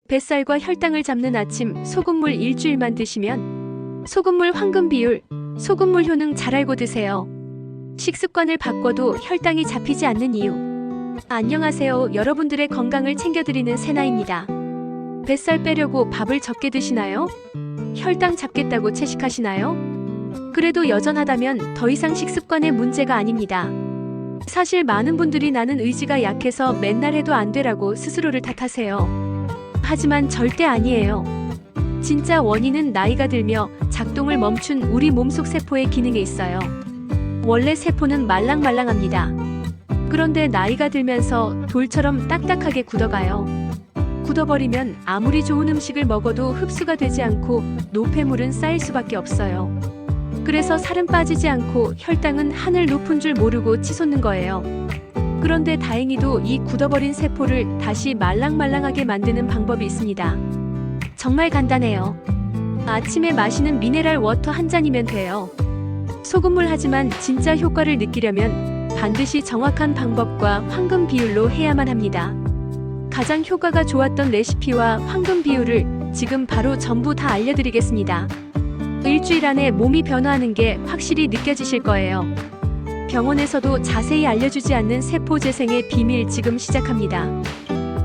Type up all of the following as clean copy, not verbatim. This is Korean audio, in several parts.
뱃살과 혈당을 잡는 아침 소금물 일주일만 드시면 소금물 황금 비율, 소금물 효능 잘 알고 드세요. 식습관을 바꿔도 혈당이 잡히지 않는 이유. 안녕하세요. 여러분들의 건강을 챙겨드리는 세나입니다. 뱃살 빼려고 밥을 적게 드시나요? 혈당 잡겠다고 채식하시나요? 그래도 여전하다면 더 이상 식습관의 문제가 아닙니다. 사실 많은 분들이 나는 의지가 약해서 맨날 해도 안 되라고 스스로를 탓하세요. 하지만 절대 아니에요. 진짜 원인은 나이가 들며 작동을 멈춘 우리 몸속 세포의 기능에 있어요. 원래 세포는 말랑말랑합니다. 그런데 나이가 들면서 돌처럼 딱딱하게 굳어가요. 굳어버리면 아무리 좋은 음식을 먹어도 흡수가 되지 않고 노폐물은 쌓일 수밖에 없어요. 그래서 살은 빠지지 않고 혈당은 하늘 높은 줄 모르고 치솟는 거예요. 그런데 다행히도 이 굳어버린 세포를 다시 말랑말랑하게 만드는 방법이 있습니다. 정말 간단해요. 아침에 마시는 미네랄 워터 한 잔이면 돼요. 소금물 하지만 진짜 효과를 느끼려면 반드시 정확한 방법과 황금 비율로 해야만 합니다. 가장 효과가 좋았던 레시피와 황금 비율을 지금 바로 전부 다 알려드리겠습니다. 일주일 안에 몸이 변화하는 게 확실히 느껴지실 거예요. 병원에서도 자세히 알려주지 않는 세포 재생의 비밀 지금 시작합니다.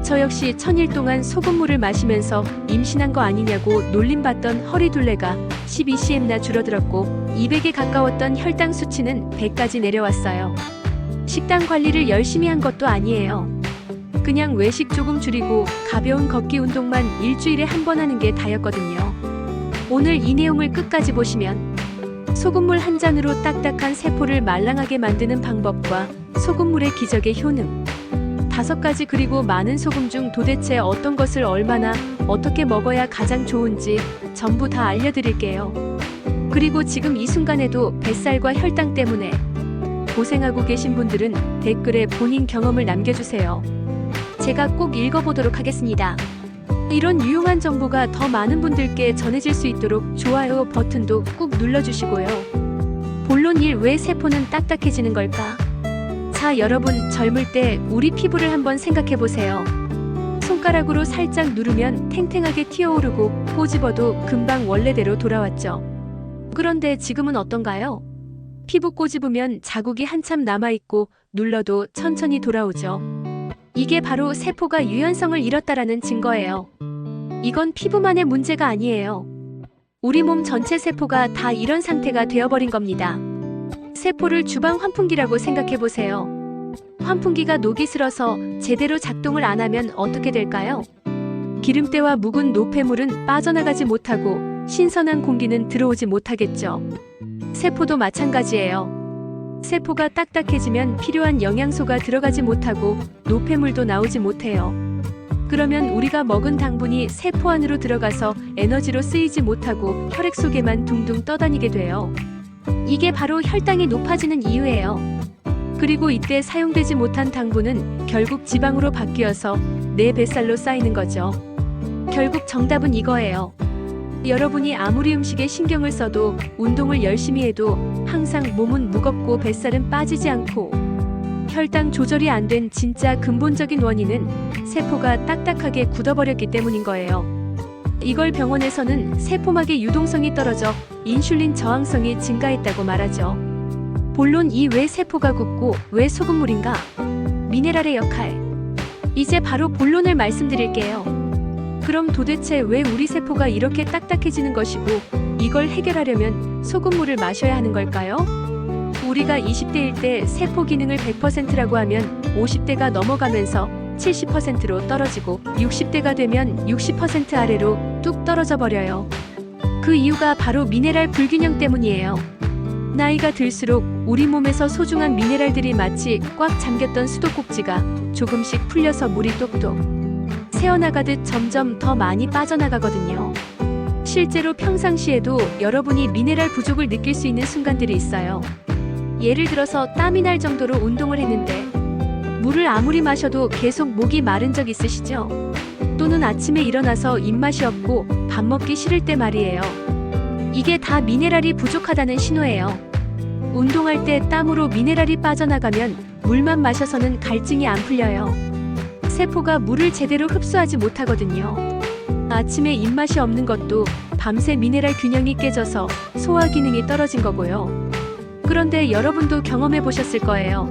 저 역시 1000일 동안 소금물을 마시면서 임신한 거 아니냐고 놀림받던 허리둘레가 12cm나 줄어들었고 200에 가까웠던 혈당 수치는 100까지 내려왔어요. 식단 관리를 열심히 한 것도 아니에요. 그냥 외식 조금 줄이고 가벼운 걷기 운동만 일주일에 한 번 하는 게 다였거든요. 오늘 이 내용을 끝까지 보시면 소금물 한 잔으로 딱딱한 세포를 말랑하게 만드는 방법과 소금물의 기적의 효능, 5가지 그리고 많은 소금 중 도대체 어떤 것을 얼마나 어떻게 먹어야 가장 좋은지 전부 다 알려드릴게요. 그리고 지금 이 순간에도 뱃살과 혈당 때문에 고생하고 계신 분들은 댓글에 본인 경험을 남겨주세요. 제가 꼭 읽어보도록 하겠습니다. 이런 유용한 정보가 더 많은 분들께 전해질 수 있도록 좋아요 버튼도 꾹 눌러주시고요. 본론 1. 왜 세포는 딱딱해지는 걸까? 자, 여러분 젊을 때 우리 피부를 한번 생각해보세요. 손가락으로 살짝 누르면 탱탱하게 튀어오르고 꼬집어도 금방 원래대로 돌아왔죠. 그런데 지금은 어떤가요? 피부 꼬집으면 자국이 한참 남아있고 눌러도 천천히 돌아오죠. 이게 바로 세포가 유연성을 잃었다라는 증거예요. 이건 피부만의 문제가 아니에요. 우리 몸 전체 세포가 다 이런 상태가 되어버린 겁니다. 세포를 주방 환풍기라고 생각해보세요. 환풍기가 녹이 슬어서 제대로 작동을 안 하면 어떻게 될까요? 기름때와 묵은 노폐물은 빠져나가지 못하고 신선한 공기는 들어오지 못하겠죠. 세포도 마찬가지예요. 세포가 딱딱해지면 필요한 영양소가 들어가지 못하고 노폐물도 나오지 못해요. 그러면 우리가 먹은 당분이 세포 안으로 들어가서 에너지로 쓰이지 못하고 혈액 속에만 둥둥 떠다니게 돼요. 이게 바로 혈당이 높아지는 이유예요. 그리고 이때 사용되지 못한 당분은 결국 지방으로 바뀌어서 내 뱃살로 쌓이는 거죠. 결국 정답은 이거예요. 여러분이 아무리 음식에 신경을 써도 운동을 열심히 해도 항상 몸은 무겁고 뱃살은 빠지지 않고 혈당 조절이 안 된 진짜 근본적인 원인은 세포가 딱딱하게 굳어버렸기 때문인 거예요. 이걸 병원에서는 세포막의 유동성이 떨어져 인슐린 저항성이 증가했다고 말하죠. 본론 2. 왜 세포가 굳고 왜 소금물인가? 미네랄의 역할. 이제 바로 본론을 말씀드릴게요. 그럼 도대체 왜 우리 세포가 이렇게 딱딱해지는 것이고 이걸 해결하려면 소금물을 마셔야 하는 걸까요? 우리가 20대일 때 세포 기능을 100%라고 하면 50대가 넘어가면서 70%로 떨어지고 60대가 되면 60% 아래로 뚝 떨어져 버려요. 그 이유가 바로 미네랄 불균형 때문이에요. 나이가 들수록 우리 몸에서 소중한 미네랄들이 마치 꽉 잠겼던 수도꼭지가 조금씩 풀려서 물이 똑똑 새어나가듯 점점 더 많이 빠져나가거든요. 실제로 평상시에도 여러분이 미네랄 부족을 느낄 수 있는 순간들이 있어요. 예를 들어서 땀이 날 정도로 운동을 했는데 물을 아무리 마셔도 계속 목이 마른 적 있으시죠? 또는 아침에 일어나서 입맛이 없고 밥 먹기 싫을 때 말이에요. 이게 다 미네랄이 부족하다는 신호예요. 운동할 때 땀으로 미네랄이 빠져나가면 물만 마셔서는 갈증이 안 풀려요. 세포가 물을 제대로 흡수하지 못하거든요. 아침에 입맛이 없는 것도 밤새 미네랄 균형이 깨져서 소화 기능이 떨어진 거고요. 그런데 여러분도 경험해 보셨을 거예요.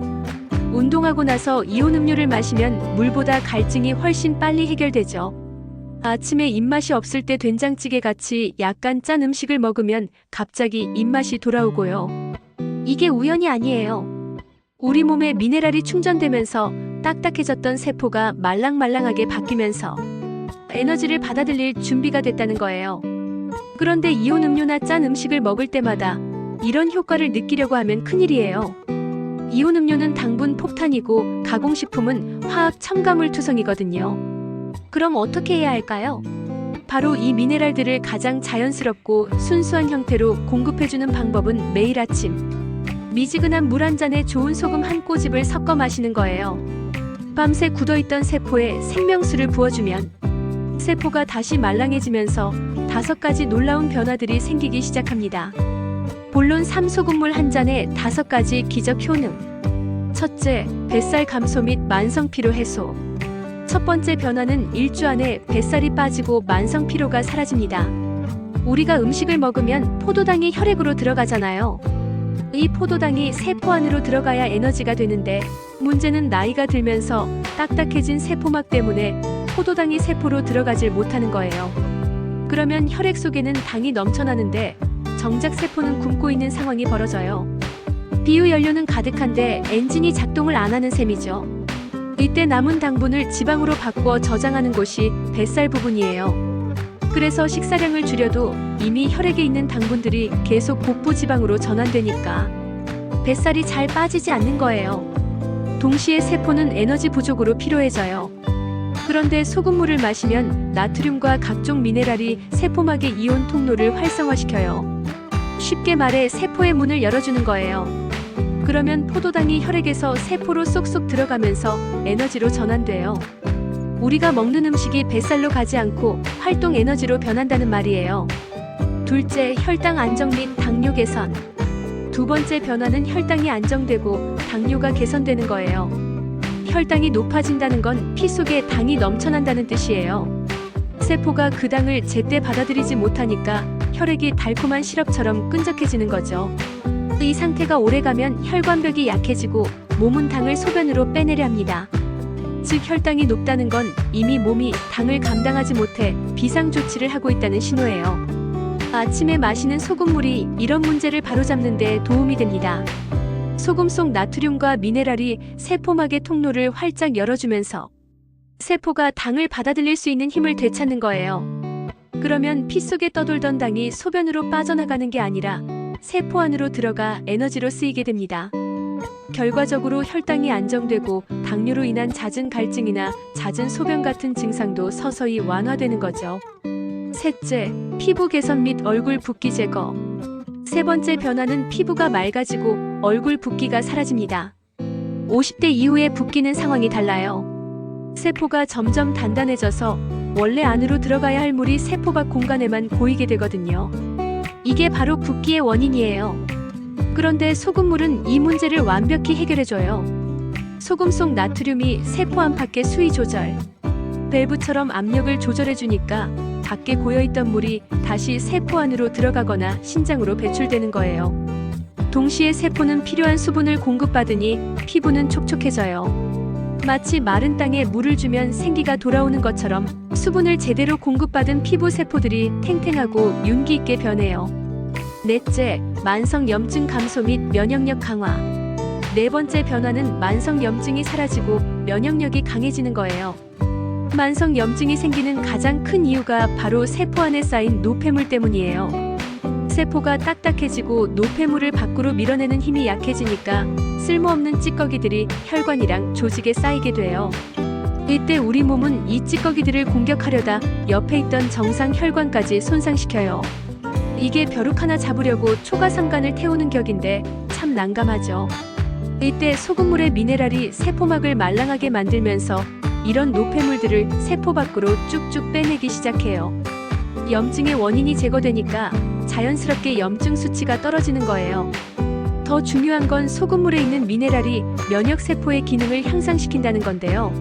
운동하고 나서 이온 음료를 마시면 물보다 갈증이 훨씬 빨리 해결되죠. 아침에 입맛이 없을 때 된장찌개 같이 약간 짠 음식을 먹으면 갑자기 입맛이 돌아오고요. 이게 우연이 아니에요. 우리 몸에 미네랄이 충전되면서 딱딱해졌던 세포가 말랑말랑하게 바뀌면서 에너지를 받아들일 준비가 됐다는 거예요. 그런데 이온 음료나 짠 음식을 먹을 때마다 이런 효과를 느끼려고 하면 큰일이에요. 이온 음료는 당분 폭탄이고 가공식품은 화학 첨가물 투성이거든요. 그럼 어떻게 해야 할까요? 바로 이 미네랄들을 가장 자연스럽고 순수한 형태로 공급해주는 방법은 매일 아침 미지근한 물 한 잔에 좋은 소금 한 꼬집을 섞어 마시는 거예요. 밤새 굳어있던 세포에 생명수를 부어주면 세포가 다시 말랑해지면서 5가지 놀라운 변화들이 생기기 시작합니다. 본론 3소금물 한 잔에 5가지 기적 효능. 첫째, 뱃살 감소 및 만성 피로 해소. 첫 번째 변화는 일주 안에 뱃살이 빠지고 만성 피로가 사라집니다. 우리가 음식을 먹으면 포도당이 혈액으로 들어가잖아요. 이 포도당이 세포 안으로 들어가야 에너지가 되는데 문제는 나이가 들면서 딱딱해진 세포막 때문에 포도당이 세포로 들어가질 못하는 거예요. 그러면 혈액 속에는 당이 넘쳐나는데 정작 세포는 굶고 있는 상황이 벌어져요. 비유 연료는 가득한데 엔진이 작동을 안 하는 셈이죠. 이때 남은 당분을 지방으로 바꾸어 저장하는 곳이 뱃살 부분이에요. 그래서 식사량을 줄여도 이미 혈액에 있는 당분들이 계속 복부 지방으로 전환되니까 뱃살이 잘 빠지지 않는 거예요. 동시에 세포는 에너지 부족으로 피로해져요. 그런데 소금물을 마시면 나트륨과 각종 미네랄이 세포막의 이온 통로를 활성화시켜요. 쉽게 말해 세포의 문을 열어주는 거예요. 그러면 포도당이 혈액에서 세포로 쏙쏙 들어가면서 에너지로 전환돼요. 우리가 먹는 음식이 뱃살로 가지 않고 활동 에너지로 변한다는 말이에요. 둘째, 혈당 안정 및 당뇨 개선. 두 번째 변화는 혈당이 안정되고 당뇨가 개선되는 거예요. 혈당이 높아진다는 건 피 속에 당이 넘쳐난다는 뜻이에요. 세포가 그 당을 제때 받아들이지 못하니까 혈액이 달콤한 시럽처럼 끈적해지는 거죠. 이 상태가 오래가면 혈관벽이 약해지고 몸은 당을 소변으로 빼내려 합니다. 즉 혈당이 높다는 건 이미 몸이 당을 감당하지 못해 비상조치를 하고 있다는 신호예요. 아침에 마시는 소금물이 이런 문제를 바로잡는 데 도움이 됩니다. 소금 속 나트륨과 미네랄이 세포막의 통로를 활짝 열어주면서 세포가 당을 받아들일 수 있는 힘을 되찾는 거예요. 그러면 피 속에 떠돌던 당이 소변으로 빠져나가는 게 아니라 세포 안으로 들어가 에너지로 쓰이게 됩니다. 결과적으로 혈당이 안정되고 당뇨로 인한 잦은 갈증이나 잦은 소변 같은 증상도 서서히 완화되는 거죠. 셋째, 피부 개선 및 얼굴 붓기 제거. 세 번째 변화는 피부가 맑아지고 얼굴 붓기가 사라집니다. 50대 이후에 붓기는 상황이 달라요. 세포가 점점 단단해져서 원래 안으로 들어가야 할 물이 세포 밖 공간에만 고이게 되거든요. 이게 바로 붓기의 원인이에요. 그런데 소금물은 이 문제를 완벽히 해결해줘요. 소금 속 나트륨이 세포 안팎의 수위 조절, 밸브처럼 압력을 조절해주니까 밖에 고여있던 물이 다시 세포 안으로 들어가거나 신장으로 배출되는 거예요. 동시에 세포는 필요한 수분을 공급받으니 피부는 촉촉해져요. 마치 마른 땅에 물을 주면 생기가 돌아오는 것처럼 수분을 제대로 공급받은 피부 세포들이 탱탱하고 윤기 있게 변해요. 넷째, 만성 염증 감소 및 면역력 강화. 네 번째 변화는 만성 염증이 사라지고 면역력이 강해지는 거예요. 만성 염증이 생기는 가장 큰 이유가 바로 세포 안에 쌓인 노폐물 때문이에요. 세포가 딱딱해지고 노폐물을 밖으로 밀어내는 힘이 약해지니까 쓸모없는 찌꺼기들이 혈관이랑 조직에 쌓이게 돼요. 이때 우리 몸은 이 찌꺼기들을 공격하려다 옆에 있던 정상 혈관까지 손상시켜요. 이게 벼룩 하나 잡으려고 초가상간을 태우는 격인데 참 난감하죠. 이때 소금물의 미네랄이 세포막을 말랑하게 만들면서 이런 노폐물들을 세포 밖으로 쭉쭉 빼내기 시작해요. 염증의 원인이 제거되니까 자연스럽게 염증 수치가 떨어지는 거예요. 더 중요한 건 소금물에 있는 미네랄이 면역세포의 기능을 향상시킨다는 건데요.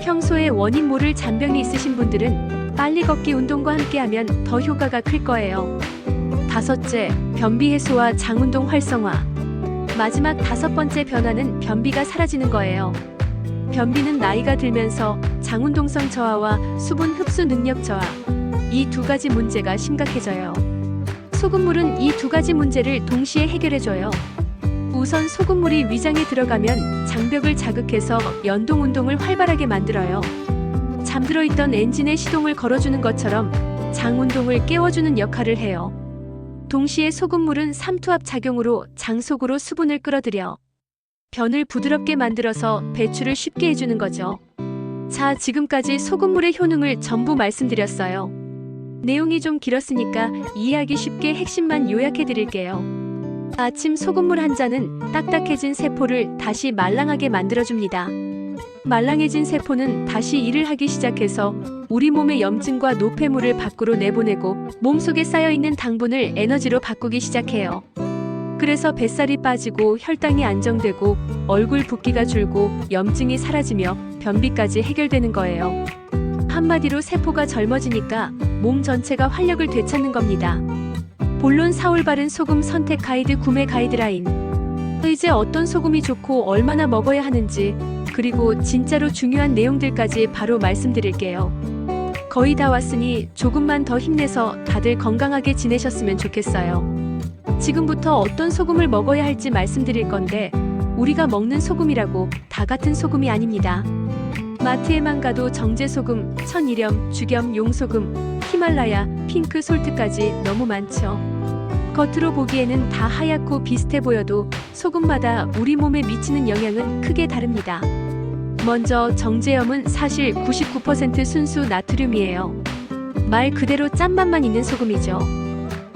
평소에 원인 모를 잔병이 있으신 분들은 빨리 걷기 운동과 함께하면 더 효과가 클 거예요. 다섯째, 변비 해소와 장 운동 활성화. 마지막 다섯 번째 변화는 변비가 사라지는 거예요. 변비는 나이가 들면서 장 운동성 저하와 수분 흡수 능력 저하, 이 두 가지 문제가 심각해져요. 소금물은 이 두 가지 문제를 동시에 해결해줘요. 우선 소금물이 위장에 들어가면 장벽을 자극해서 연동 운동을 활발하게 만들어요. 잠들어 있던 엔진의 시동을 걸어주는 것처럼 장 운동을 깨워주는 역할을 해요. 동시에 소금물은 삼투압 작용으로 장 속으로 수분을 끌어들여 변을 부드럽게 만들어서 배출을 쉽게 해주는 거죠. 자, 지금까지 소금물의 효능을 전부 말씀드렸어요. 내용이 좀 길었으니까 이해하기 쉽게 핵심만 요약해 드릴게요. 아침 소금물 한 잔은 딱딱해진 세포를 다시 말랑하게 만들어줍니다. 말랑해진 세포는 다시 일을 하기 시작해서 우리 몸의 염증과 노폐물을 밖으로 내보내고 몸속에 쌓여있는 당분을 에너지로 바꾸기 시작해요. 그래서 뱃살이 빠지고 혈당이 안정되고 얼굴 붓기가 줄고 염증이 사라지며 변비까지 해결되는 거예요. 한마디로 세포가 젊어지니까 몸 전체가 활력을 되찾는 겁니다. 본론 사올 바른 소금 선택 가이드 구매 가이드라인. 이제 어떤 소금이 좋고 얼마나 먹어야 하는지, 그리고 진짜로 중요한 내용들까지 바로 말씀드릴게요. 거의 다 왔으니 조금만 더 힘내서 다들 건강하게 지내셨으면 좋겠어요. 지금부터 어떤 소금을 먹어야 할지 말씀드릴 건데, 우리가 먹는 소금이라고 다 같은 소금이 아닙니다. 마트에만 가도 정제소금, 천일염, 죽염, 용소금, 히말라야, 핑크 솔트까지 너무 많죠. 겉으로 보기에는 다 하얗고 비슷해 보여도 소금마다 우리 몸에 미치는 영향은 크게 다릅니다. 먼저 정제염은 사실 99% 순수 나트륨이에요. 말 그대로 짠맛만 있는 소금이죠.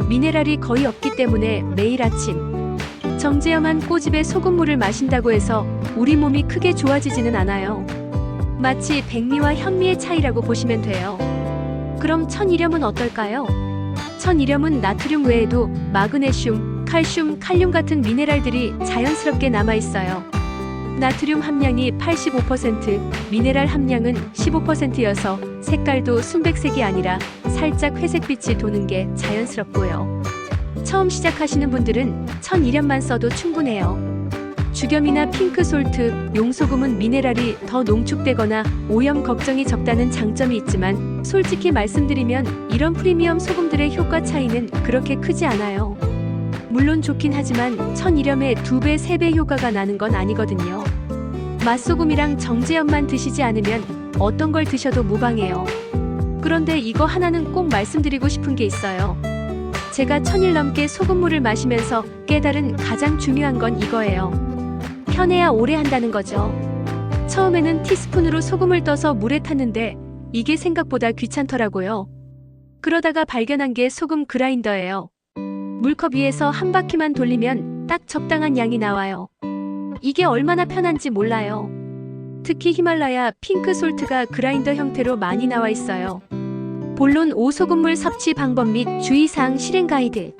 미네랄이 거의 없기 때문에 매일 아침 정제염한 꼬집에 소금물을 마신다고 해서 우리 몸이 크게 좋아지지는 않아요. 마치 백미와 현미의 차이라고 보시면 돼요. 그럼 천일염은 어떨까요? 천일염은 나트륨 외에도 마그네슘, 칼슘, 칼륨 같은 미네랄들이 자연스럽게 남아있어요. 나트륨 함량이 85%, 미네랄 함량은 15%여서 색깔도 순백색이 아니라 살짝 회색빛이 도는 게 자연스럽고요. 처음 시작하시는 분들은 천일염만 써도 충분해요. 죽염이나 핑크솔트, 용소금은 미네랄이 더 농축되거나 오염 걱정이 적다는 장점이 있지만 솔직히 말씀드리면 이런 프리미엄 소금들의 효과 차이는 그렇게 크지 않아요. 물론 좋긴 하지만 천일염의 2배, 3배 효과가 나는 건 아니거든요. 맛소금이랑 정제염만 드시지 않으면 어떤 걸 드셔도 무방해요. 그런데 이거 하나는 꼭 말씀드리고 싶은 게 있어요. 제가 1000일 넘게 소금물을 마시면서 깨달은 가장 중요한 건 이거예요. 편해야 오래 한다는 거죠. 처음에는 티스푼으로 소금을 떠서 물에 탔는데 이게 생각보다 귀찮더라고요. 그러다가 발견한 게 소금 그라인더예요. 물컵 위에서 한 바퀴만 돌리면 딱 적당한 양이 나와요. 이게 얼마나 편한지 몰라요. 특히 히말라야 핑크솔트가 그라인더 형태로 많이 나와 있어요. 본론 5소금물 섭취 방법 및 주의사항 실행 가이드.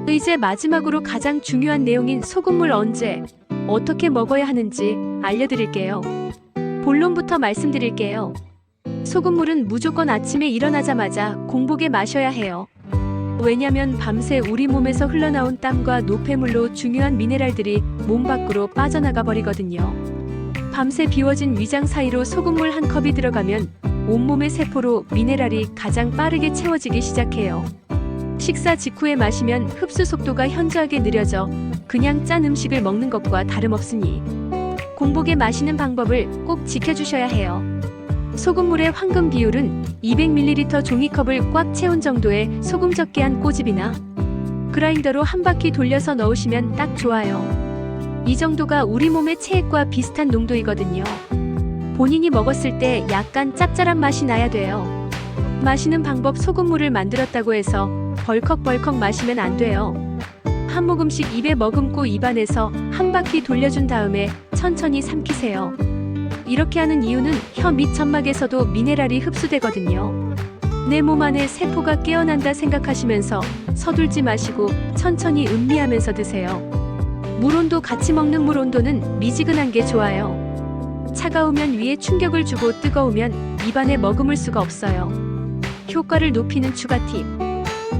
이제 마지막으로 가장 중요한 내용인 소금물 언제, 어떻게 먹어야 하는지 알려드릴게요. 본론부터 말씀드릴게요. 소금물은 무조건 아침에 일어나자마자 공복에 마셔야 해요. 왜냐면 밤새 우리 몸에서 흘러나온 땀과 노폐물로 중요한 미네랄들이 몸 밖으로 빠져나가 버리거든요. 밤새 비워진 위장 사이로 소금물 한 컵이 들어가면 온몸의 세포로 미네랄이 가장 빠르게 채워지기 시작해요. 식사 직후에 마시면 흡수 속도가 현저하게 느려져 그냥 짠 음식을 먹는 것과 다름없으니 공복에 마시는 방법을 꼭 지켜주셔야 해요. 소금물의 황금 비율은 200ml 종이컵을 꽉 채운 정도의 소금 적게 한 꼬집이나 그라인더로 한 바퀴 돌려서 넣으시면 딱 좋아요. 이 정도가 우리 몸의 체액과 비슷한 농도이거든요. 본인이 먹었을 때 약간 짭짤한 맛이 나야 돼요. 마시는 방법: 소금물을 만들었다고 해서 벌컥벌컥 마시면 안 돼요. 한 모금씩 입에 머금고 입안에서 한 바퀴 돌려준 다음에 천천히 삼키세요. 이렇게 하는 이유는 혀 및 점막에서도 미네랄이 흡수되거든요. 내 몸 안에 세포가 깨어난다 생각하시면서 서둘지 마시고 천천히 음미하면서 드세요. 물 온도 같이 먹는 물 온도는 미지근한 게 좋아요. 차가우면 위에 충격을 주고 뜨거우면 입안에 머금을 수가 없어요. 효과를 높이는 추가 팁.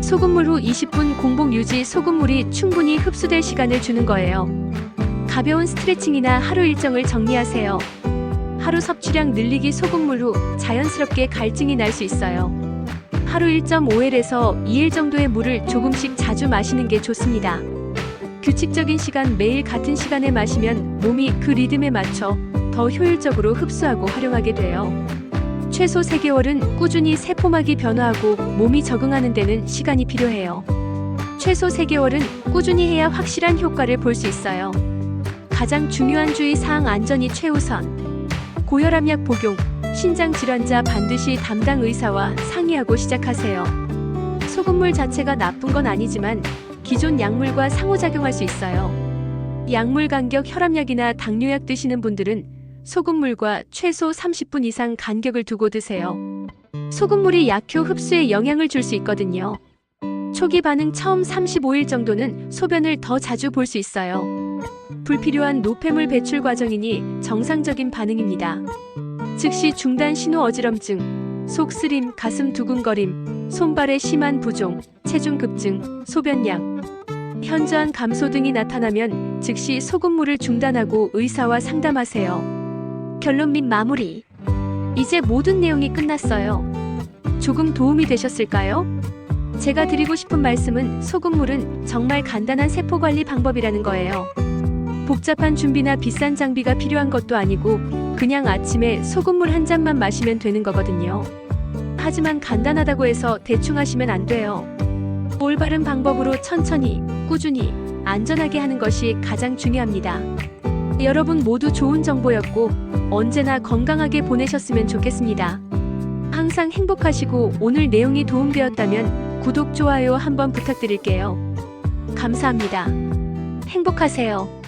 소금물 후 20분 공복 유지. 소금물이 충분히 흡수될 시간을 주는 거예요. 가벼운 스트레칭이나 하루 일정을 정리하세요. 하루 섭취량 늘리기. 소금물 후 자연스럽게 갈증이 날 수 있어요. 하루 1.5L에서 2L 정도의 물을 조금씩 자주 마시는 게 좋습니다. 규칙적인 시간, 매일 같은 시간에 마시면 몸이 그 리듬에 맞춰 더 효율적으로 흡수하고 활용하게 돼요. 최소 3개월은 꾸준히 세포막이 변화하고 몸이 적응하는 데는 시간이 필요해요. 최소 3개월은 꾸준히 해야 확실한 효과를 볼 수 있어요. 가장 중요한 주의사항. 안전이 최우선. 고혈압약 복용, 신장질환자 반드시 담당 의사와 상의하고 시작하세요. 소금물 자체가 나쁜 건 아니지만 기존 약물과 상호작용할 수 있어요. 약물 간격, 혈압약이나 당뇨약 드시는 분들은 소금물과 최소 30분 이상 간격을 두고 드세요. 소금물이 약효 흡수에 영향을 줄 수 있거든요. 초기 반응. 처음 35일 정도는 소변을 더 자주 볼 수 있어요. 불필요한 노폐물 배출 과정이니 정상적인 반응입니다. 즉시 중단 신호. 어지럼증, 속 쓰림, 가슴 두근거림, 손발에 심한 부종, 체중 급증, 소변량, 현저한 감소 등이 나타나면 즉시 소금물을 중단하고 의사와 상담하세요. 결론 및 마무리. 이제 모든 내용이 끝났어요. 조금 도움이 되셨을까요? 제가 드리고 싶은 말씀은 소금물은 정말 간단한 세포 관리 방법이라는 거예요. 복잡한 준비나 비싼 장비가 필요한 것도 아니고 그냥 아침에 소금물 한 잔만 마시면 되는 거거든요. 하지만 간단하다고 해서 대충 하시면 안 돼요. 올바른 방법으로 천천히, 꾸준히, 안전하게 하는 것이 가장 중요합니다. 여러분 모두 좋은 정보였고 언제나 건강하게 보내셨으면 좋겠습니다. 항상 행복하시고 오늘 내용이 도움되었다면 구독, 좋아요 한번 부탁드릴게요. 감사합니다. 행복하세요.